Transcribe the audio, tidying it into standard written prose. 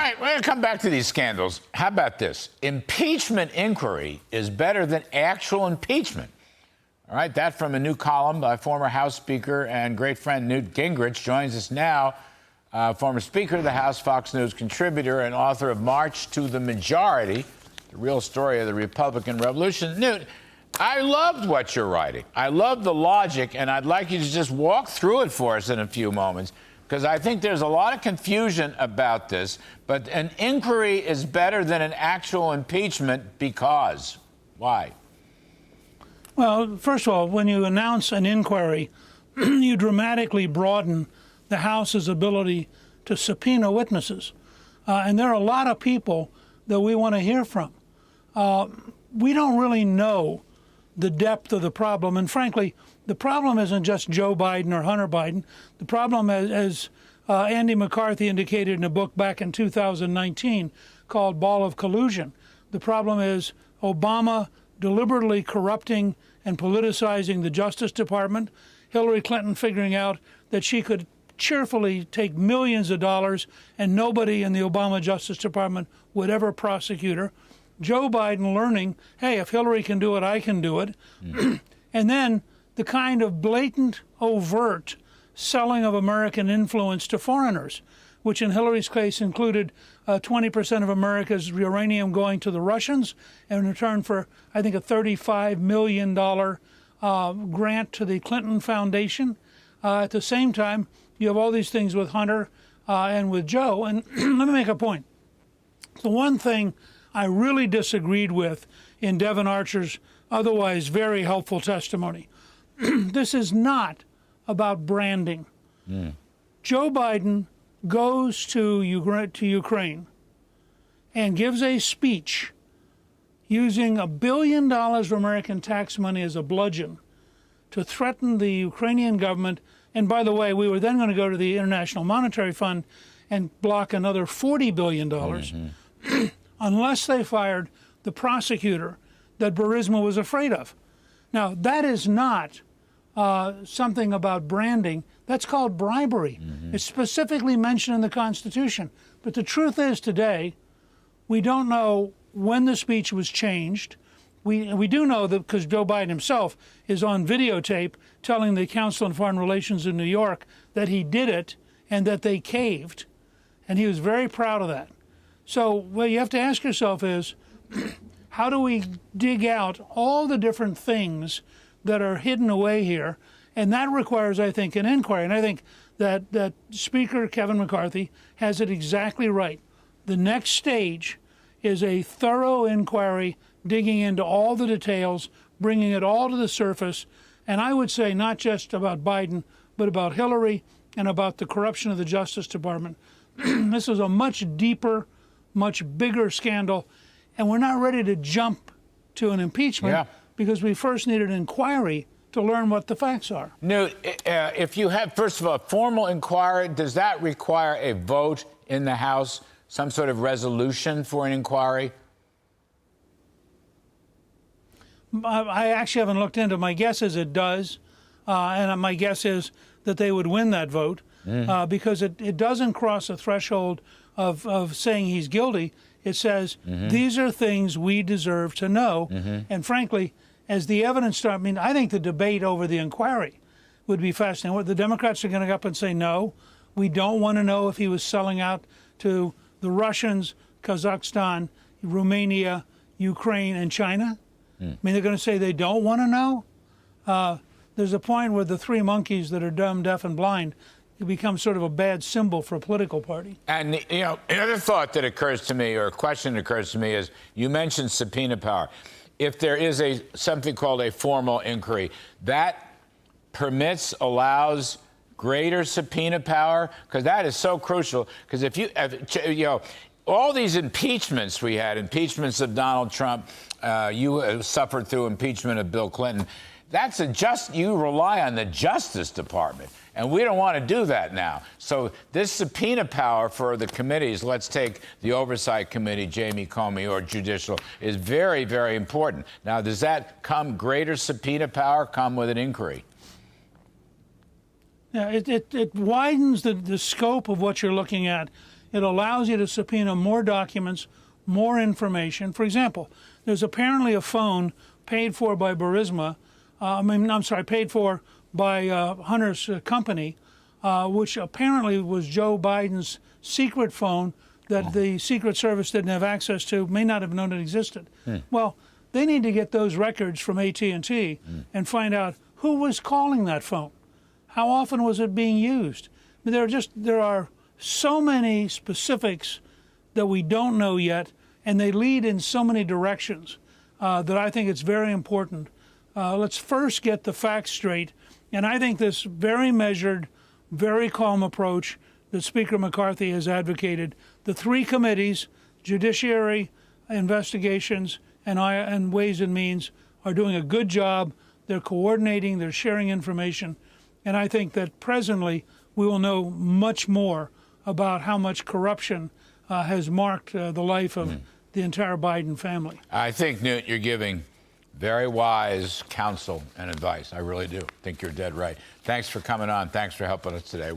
right, we're going to come back to these scandals. How about this? Impeachment inquiry is better than actual impeachment. All right, that from a new column by former House Speaker and great friend Newt Gingrich joins us now. Former Speaker of the House, Fox News contributor, and author of March to the Majority, the real story of the Republican Revolution. Newt, I loved what you're writing. I love the logic, and I'd like you to just walk through it for us in a few moments, because I think there's a lot of confusion about this. But an inquiry is better than an actual impeachment because. Why? Well, first of all, when you announce an inquiry, you dramatically broaden the House's ability to subpoena witnesses. And there are a lot of people that we want to hear from. We don't really know the depth of the problem. And frankly, the problem isn't just Joe Biden or Hunter Biden. The problem, as Andy McCarthy indicated in a book back in 2019 called Ball of Collusion, the problem is Obama deliberately corrupting and politicizing the Justice Department, Hillary Clinton figuring out that she could cheerfully take millions of dollars and nobody in the Obama Justice Department would ever prosecute her, Joe Biden learning, hey, if Hillary can do it, I can do it, and then the kind of blatant, overt selling of American influence to foreigners, which in Hillary's case included 20% of America's uranium going to the Russians in return for, I think, a $35 million grant to the Clinton Foundation. At the same time, you have all these things with Hunter and with Joe. And let me make a point. The one thing I really disagreed with in Devon Archer's otherwise very helpful testimony, this is not about branding. Joe Biden goes to Ukraine and gives a speech using $1 billion of American tax money as a bludgeon to threaten the Ukrainian government. And by the way, we were then going to go to the International Monetary Fund and block another $40 billion unless they fired the prosecutor that Burisma was afraid of. Now, that is not something about branding. That's called bribery. It's specifically mentioned in the Constitution. But the truth is today, we don't know when the speech was changed. We do know that because Joe Biden himself is on videotape telling the Council on Foreign Relations in New York that he did it and that they caved. And he was very proud of that. So what you have to ask yourself is, how do we dig out all the different things that are hidden away here? And that requires, I think, an inquiry. And I think that Speaker Kevin McCarthy has it exactly right. The next stage is a thorough inquiry, digging into all the details, bringing it all to the surface. And I would say not just about Biden, but about Hillary and about the corruption of the Justice Department. This is a much deeper, much bigger scandal. And we're not ready to jump to an impeachment because we first need an inquiry to learn what the facts are. Newt, if you have, first of all, a formal inquiry, does that require a vote in the House, some sort of resolution for an inquiry? I actually haven't looked into it. My guess is it does. And my guess is that they would win that vote because it doesn't cross a threshold of saying he's guilty. It says, these are things we deserve to know. And frankly, as the evidence starts, I mean, I think the debate over the inquiry would be fascinating. What the Democrats are going to go up and say, no, we don't want to know if he was selling out to the Russians, Kazakhstan, Romania, Ukraine, and China. I mean, they're going to say they don't want to know. There's a point where the three monkeys that are dumb, deaf, and blind become sort of a bad symbol for a political party. And, you know, another thought that occurs to me, or a question that occurs to me, is you mentioned subpoena power. If there is something called a formal inquiry, that permits, allows greater subpoena power, because that is so crucial. Because if you know, all these impeachments we had, impeachments of Donald Trump, you suffered through impeachment of Bill Clinton. That's you rely on the Justice Department. And we don't want to do that now. So this subpoena power for the committees, let's take the Oversight Committee, Jamie Comey, or Judicial, is very, very important. Now, does that greater subpoena power come with an inquiry? Yeah, it widens the scope of what you're looking at It allows you to subpoena more documents, more information. For example, there's apparently a phone paid for by Burisma, paid for by Hunter's company, which apparently was Joe Biden's secret phone that the Secret Service didn't have access to, may not have known it existed. Well, they need to get those records from AT&T and find out who was calling that phone. How often was it being used? There are so many specifics that we don't know yet, and they lead in so many directions that I think it's very important. Let's first get the facts straight, and I think this very measured, very calm approach that Speaker McCarthy has advocated, the three committees, Judiciary, Investigations, and Ways and Means, are doing a good job. They're coordinating, they're sharing information, and I think that presently we will know much more about how much corruption has marked the life of the entire Biden family. I think, Newt, you're giving very wise counsel and advice. I really do. I think you're dead right. Thanks for coming on. Thanks for helping us today.